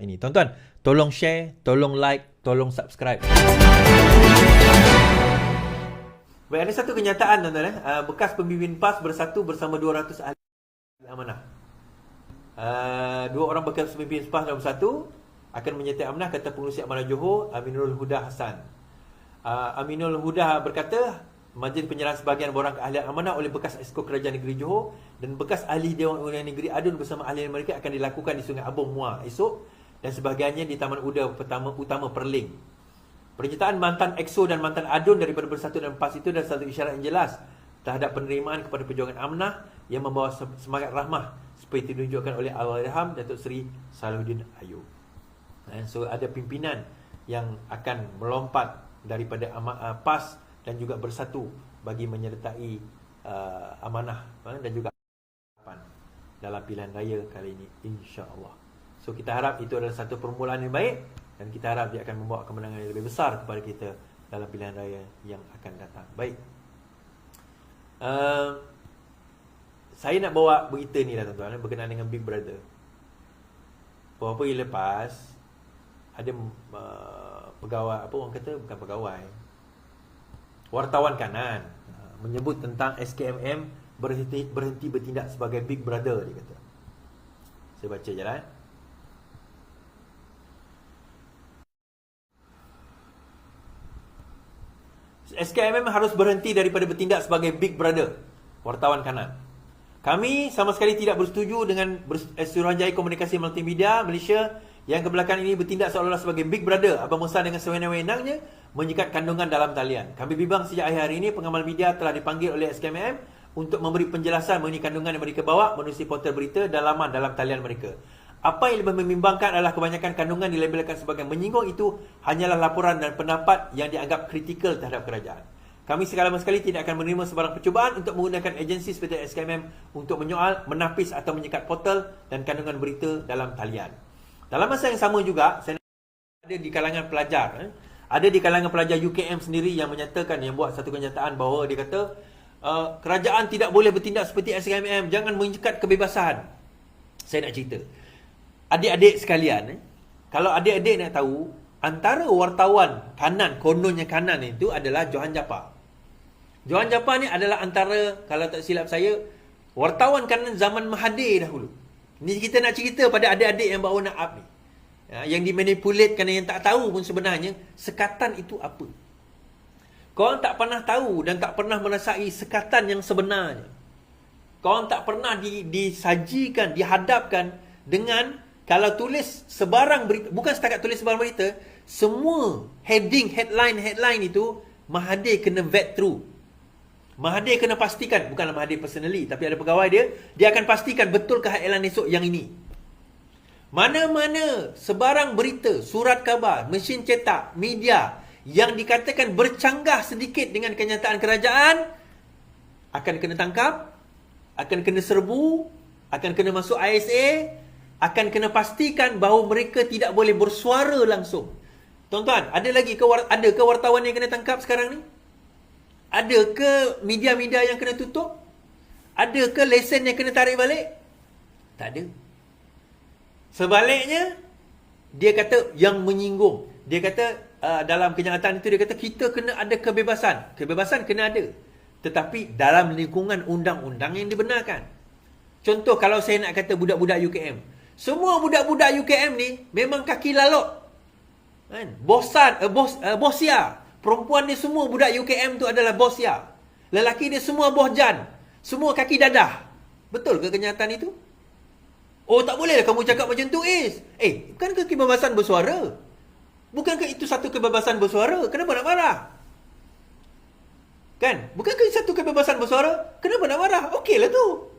ini. Tuan-tuan, tolong share, tolong like, tolong subscribe. Baik, ada satu kenyataan tuan-tuan. Bekas pemimpin PAS bersatu bersama 200 ahli amanah. Dua orang bekas pemimpin PAS dalam bersatu akan menyertai amanah, kata Pengerusi Amanah Johor, Aminul Huda Hassan. Aminul Huda berkata, majlis penyerahan sebahagian borang keahlian amanah oleh bekas Esko Kerajaan Negeri Johor dan bekas ahli Dewan Undangan Negeri Adun bersama ahli mereka akan dilakukan di Sungai Abong Muar esok dan sebahagiannya di Taman Utama Perling. Pernyataan mantan EXO dan mantan ADUN daripada Bersatu dan PAS itu adalah satu isyarat yang jelas terhadap penerimaan kepada perjuangan amanah yang membawa semangat rahmah seperti ditunjukkan oleh Allahyarham Datuk Seri Salahuddin Ayub. So ada pimpinan yang akan melompat daripada PAS dan juga Bersatu bagi menyertai amanah dan juga dalam pilihan raya kali ini, insya-Allah. So kita harap itu adalah satu permulaan yang baik dan kita harap dia akan membawa kemenangan yang lebih besar kepada kita dalam pilihan raya yang akan datang. Baik. Saya nak bawa berita ni lah tuan-tuan berkenaan dengan Big Brother. Beberapa hari lepas ada pegawai, apa orang kata, bukan pegawai, wartawan kanan menyebut tentang SKMM berhenti bertindak sebagai Big Brother, dia kata. Saya baca je lah. SKMM harus berhenti daripada bertindak sebagai Big Brother. Wartawan kanan. Kami sama sekali tidak bersetuju dengan Suruhanjaya Komunikasi Multimedia Malaysia yang kebelakangan ini bertindak seolah-olah sebagai Big Brother. Abang Musa dengan sewenang-wenangnya menyikat kandungan dalam talian. Kami bimbang sejak akhir hari ini pengamal media telah dipanggil oleh SKMM untuk memberi penjelasan mengenai kandungan yang mereka bawa menerusi portal berita dan laman dalam talian mereka. Apa yang lebih membimbangkan adalah kebanyakan kandungan dilabelkan sebagai menyinggung itu hanyalah laporan dan pendapat yang dianggap kritikal terhadap kerajaan. Kami sekali tidak akan menerima sebarang percubaan untuk menggunakan agensi seperti SKMM untuk menyoal, menapis atau menyekat portal dan kandungan berita dalam talian. Dalam masa yang sama juga, saya ada di kalangan pelajar, ada di kalangan pelajar UKM sendiri yang menyatakan, yang buat satu kenyataan bahawa dia kata kerajaan tidak boleh bertindak seperti SKMM, jangan menyekat kebebasan. Saya nak cerita. Adik-adik sekalian, kalau adik-adik nak tahu, antara wartawan kanan, kononnya kanan itu adalah Johan Japar. Johan Japar ni adalah antara, kalau tak silap saya, wartawan kanan zaman Mahathir dahulu. Ni kita nak cerita pada adik-adik yang baru nak up ni, yang dimanipulate kerana yang tak tahu pun sebenarnya sekatan itu apa. Korang tak pernah tahu dan tak pernah merasai sekatan yang sebenarnya. Korang tak pernah disajikan, dihadapkan dengan, kalau tulis sebarang berita, bukan setakat tulis sebarang berita, semua headline itu Mahathir kena vet through. Mahathir kena pastikan, bukanlah Mahathir personally, tapi ada pegawai dia akan pastikan betulkah headline esok yang ini. Mana-mana sebarang berita, surat khabar, mesin cetak, media yang dikatakan bercanggah sedikit dengan kenyataan kerajaan akan kena tangkap, akan kena serbu, akan kena masuk ISA, akan kena pastikan bahawa mereka tidak boleh bersuara langsung. Tuan-tuan, ada ke wartawan yang kena tangkap sekarang ni? Ada ke media-media yang kena tutup? Ada ke lesen yang kena tarik balik? Tak ada. Sebaliknya, dia kata yang menyinggung. Dia kata dalam kenyataan itu, dia kata kita kena ada kebebasan. Kebebasan kena ada. Tetapi dalam lingkungan undang-undang yang dibenarkan. Contoh, kalau saya nak kata budak-budak UKM, semua budak-budak UKM ni memang kaki lalok. Kan? Bosia. Perempuan ni semua budak UKM tu adalah bosia. Lelaki dia semua bohjan. Semua kaki dadah. Betul ke kenyataan itu? Oh, tak boleh kamu cakap macam tu, Is. Bukankah kebebasan bersuara? Bukankah itu satu kebebasan bersuara? Kenapa nak marah? Kan? Bukankah itu satu kebebasan bersuara? Kenapa nak marah? Okeylah tu.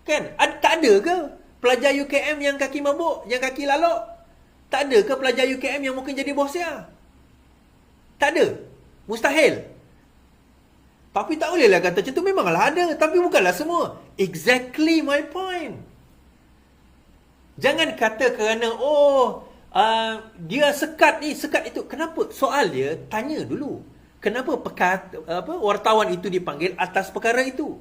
Kan? Tak ada ke pelajar UKM yang kaki mabuk, yang kaki lalok? Tak ada ke pelajar UKM yang mungkin jadi bosia? Tak ada. Mustahil. Tapi tak bolehlah kata macam tu, memanglah ada, tapi bukanlah semua. Exactly my point. Jangan kata kerana dia sekat ni, sekat itu. Kenapa? Soal dia, tanya dulu. Kenapa wartawan itu dipanggil atas perkara itu?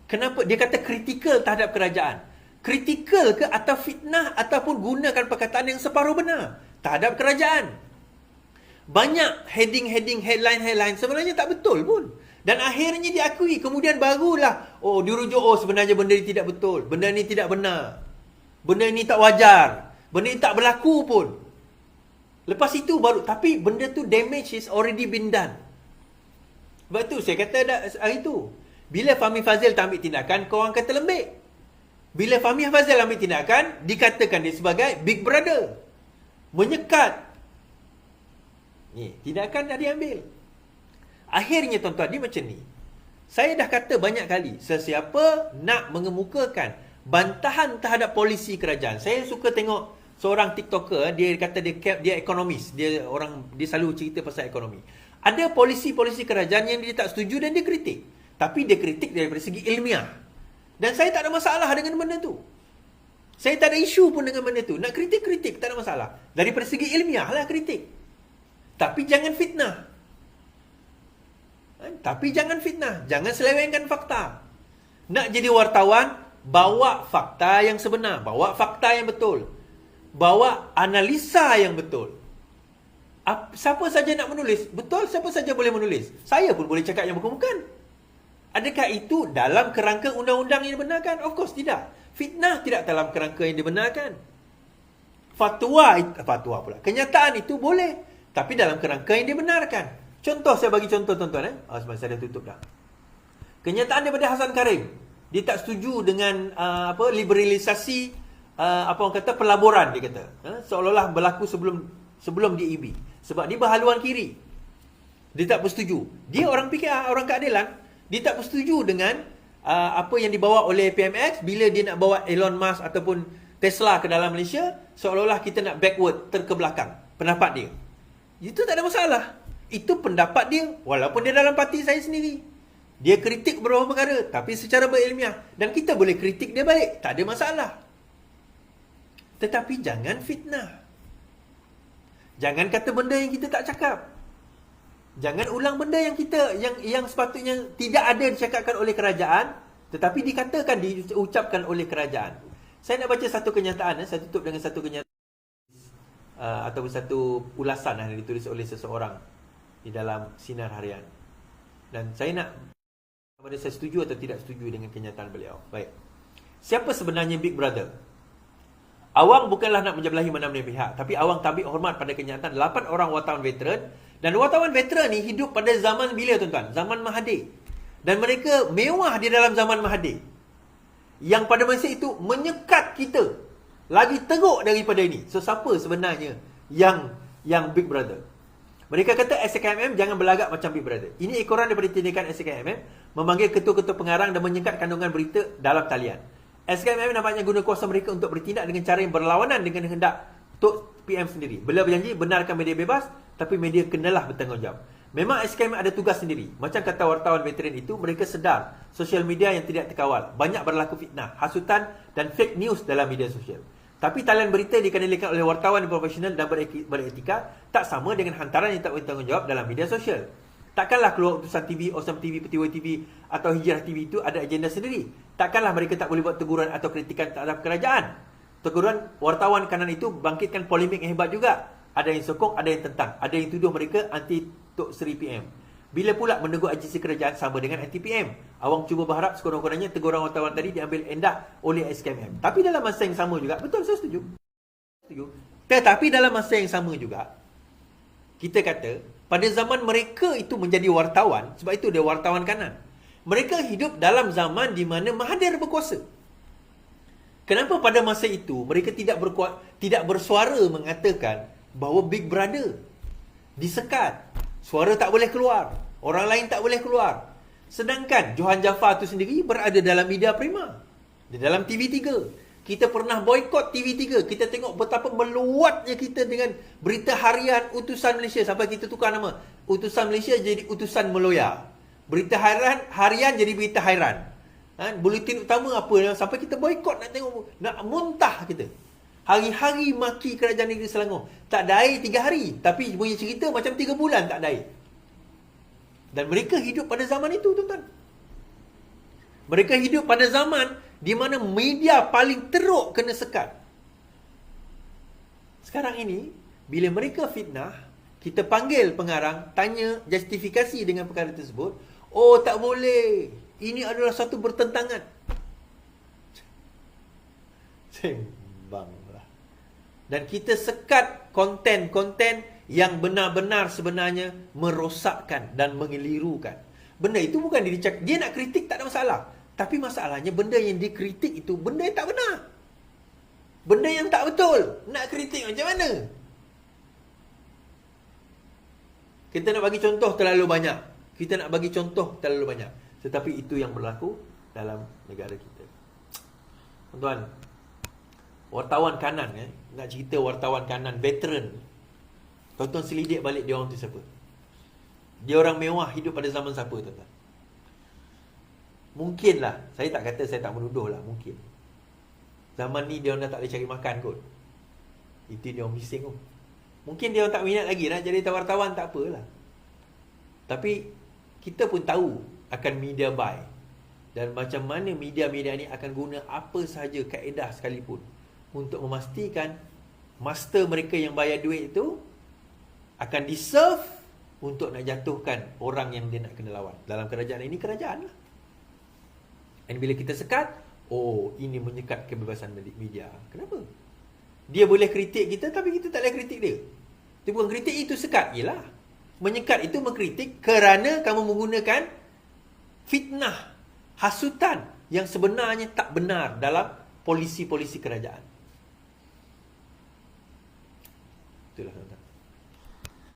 Kenapa? Dia kata kritikal terhadap kerajaan. kritikal ke atau fitnah ataupun gunakan perkataan yang separuh benar terhadap kerajaan. Banyak heading-heading, headline-headline sebenarnya tak betul pun. Dan akhirnya diakui. Kemudian barulah, dirujuk, sebenarnya benda ini tidak betul. Benda ini tidak benar. Benda ini tak wajar. Benda ini tak berlaku pun. Lepas itu baru, tapi benda tu damage is already been done. Sebab tu saya kata hari tu, bila Fahmi Fazil tak ambil tindakan, korang kata lembik. Bila Fahmi Fazil ambil tindakan, dikatakan dia sebagai Big Brother. Menyekat. Ni, tindakan dah diambil. Akhirnya tuan-tuan, dia macam ni. Saya dah kata banyak kali, sesiapa nak mengemukakan bantahan terhadap polisi kerajaan. Saya suka tengok seorang TikToker, dia kata dia ekonomis. Dia selalu cerita pasal ekonomi. Ada polisi-polisi kerajaan yang dia tak setuju dan dia kritik. Tapi dia kritik daripada segi ilmiah. Dan saya tak ada masalah dengan benda tu. Saya tak ada isu pun dengan benda tu. Nak kritik-kritik, tak ada masalah. Daripada segi ilmiah lah kritik. Tapi jangan fitnah. Jangan selewengkan fakta. Nak jadi wartawan, bawa fakta yang sebenar. Bawa fakta yang betul. Bawa analisa yang betul. Siapa saja nak menulis? Betul, siapa saja boleh menulis. Saya pun boleh cakap yang bukan-bukan. Adakah itu dalam kerangka undang-undang yang dibenarkan? Of course tidak. Fitnah tidak dalam kerangka yang dibenarkan. Fatwa pula. Kenyataan itu boleh, tapi dalam kerangka yang dibenarkan. Contoh, saya bagi contoh tuan-tuan. Sebab saya dah tutup dah. Kenyataan daripada Hasan Karim. Dia tak setuju dengan liberalisasi orang kata pelaburan, dia kata. Seolah-olah berlaku sebelum DEB. Sebab dia berhaluan kiri. Dia tak bersetuju. Dia orang PKR, orang keadilan. Dia tak bersetuju dengan apa yang dibawa oleh PMX bila dia nak bawa Elon Musk ataupun Tesla ke dalam Malaysia. Seolah-olah kita nak backward, terkebelakang. Pendapat dia. Itu tak ada masalah. Itu pendapat dia, walaupun dia dalam parti saya sendiri. Dia kritik beberapa perkara, tapi secara berilmiah. Dan kita boleh kritik dia balik, tak ada masalah. Tetapi jangan fitnah. Jangan kata benda yang kita tak cakap. Jangan ulang benda yang yang sepatutnya tidak ada dicakapkan oleh kerajaan, tetapi dikatakan, diucapkan oleh kerajaan. Saya nak baca satu kenyataan, saya tutup dengan satu kenyataan ataupun satu ulasan yang ditulis oleh seseorang di dalam Sinar Harian. Dan saya nak sama saya setuju atau tidak setuju dengan kenyataan beliau. Baik. Siapa sebenarnya Big Brother? Awang bukanlah nak menjebelahi mana-mana pihak, tapi awang tabik hormat pada kenyataan 8 orang wartawan veteran. Dan wartawan veteran ni hidup pada zaman bila tuan-tuan? Zaman Mahathir. Dan mereka mewah di dalam zaman Mahathir. Yang pada masa itu menyekat kita. Lagi teruk daripada ini. So, siapa sebenarnya yang Big Brother? Mereka kata SKMM jangan berlagak macam Big Brother. Ini ekoran daripada tindakan SKMM memanggil ketua-ketua pengarang dan menyekat kandungan berita dalam talian. SKMM nampaknya guna kuasa mereka untuk bertindak dengan cara yang berlawanan dengan hendak Tok PM sendiri. Beliau berjanji benarkan media bebas, tapi media kenalah bertanggungjawab. Memang SKMM ada tugas sendiri. Macam kata wartawan veteran itu, mereka sedar sosial media yang tidak terkawal. Banyak berlaku fitnah, hasutan dan fake news dalam media sosial. Tapi talian berita dikendalikan oleh wartawan yang profesional dan beretika tak sama dengan hantaran yang tak bertanggungjawab dalam media sosial. Takkanlah keluar utusan TV, Awesome TV, Petiwa TV atau Hijrah TV itu ada agenda sendiri. Takkanlah mereka tak boleh buat teguran atau kritikan terhadap kerajaan. Teguran wartawan kanan itu bangkitkan polemik yang hebat juga. Ada yang sokong, ada yang tentang. Ada yang tuduh mereka anti Tok Seri PM. Bila pula menegur agensi kerajaan sama dengan anti-PM? Awang cuba berharap sekurang-kurangnya teguran wartawan tadi diambil endah oleh SKMM. Tapi dalam masa yang sama juga, betul, saya setuju. Tetapi dalam masa yang sama juga, kita kata, pada zaman mereka itu menjadi wartawan, sebab itu dia wartawan kanan. Mereka hidup dalam zaman di mana Mahathir berkuasa. Kenapa pada masa itu mereka tidak bersuara mengatakan bahawa Big Brother disekat, suara tak boleh keluar, orang lain tak boleh keluar. Sedangkan Johan Jaafar tu sendiri berada dalam media prima, di dalam TV3. Kita pernah boykot TV3. Kita tengok betapa meluatnya kita dengan berita harian Utusan Malaysia, sampai kita tukar nama. Utusan Malaysia jadi Utusan Meloya. Berita harian jadi Berita Hairan. Buletin utama apa, sampai kita boykot, nak tengok, nak muntah kita. Hari-hari maki kerajaan negeri Selangor. Tak ada air 3 hari, tapi punya cerita macam 3 bulan tak ada air. Dan mereka hidup pada zaman itu, tuan-tuan. Mereka hidup pada zaman di mana media paling teruk kena sekat. Sekarang ini, bila mereka fitnah, kita panggil pengarang, tanya justifikasi dengan perkara tersebut. Oh, tak boleh. Ini adalah satu bertentangan. Sembanglah. Dan kita sekat konten-konten yang benar-benar sebenarnya merosakkan dan mengelirukan. Benda itu bukan dia nak kritik, tak ada masalah. Tapi masalahnya benda yang dikritik itu benda yang tak benar. Benda yang tak betul. Nak kritik macam mana? Kita nak bagi contoh terlalu banyak. Tetapi itu yang berlaku dalam negara kita. Tuan-tuan, wartawan kanan, nak cerita wartawan kanan veteran. Tuan-tuan selidik balik dia orang tu siapa. Dia orang mewah hidup pada zaman siapa, tuan-tuan. Mungkinlah, saya tak kata, saya tak menuduh lah, mungkin zaman ni dia orang dah tak boleh cari makan kot. Itu dia orang bising kot. Mungkin dia orang tak minat lagi nak jadi wartawan, tak apalah. Tapi kita pun tahu akan media buy dan macam mana media-media ni akan guna apa sahaja kaedah sekalipun untuk memastikan master mereka yang bayar duit itu akan diserve untuk nak jatuhkan orang yang dia nak kena lawan. Dalam kerajaan ini, kerajaan lah. Dan bila kita sekat, oh, ini menyekat kebebasan media. Kenapa? Dia boleh kritik kita, tapi kita tak boleh kritik dia. Itu bukan kritik, itu sekat. Yelah, menyekat itu mengkritik kerana kamu menggunakan fitnah, hasutan yang sebenarnya tak benar dalam polisi-polisi kerajaan. Itulah.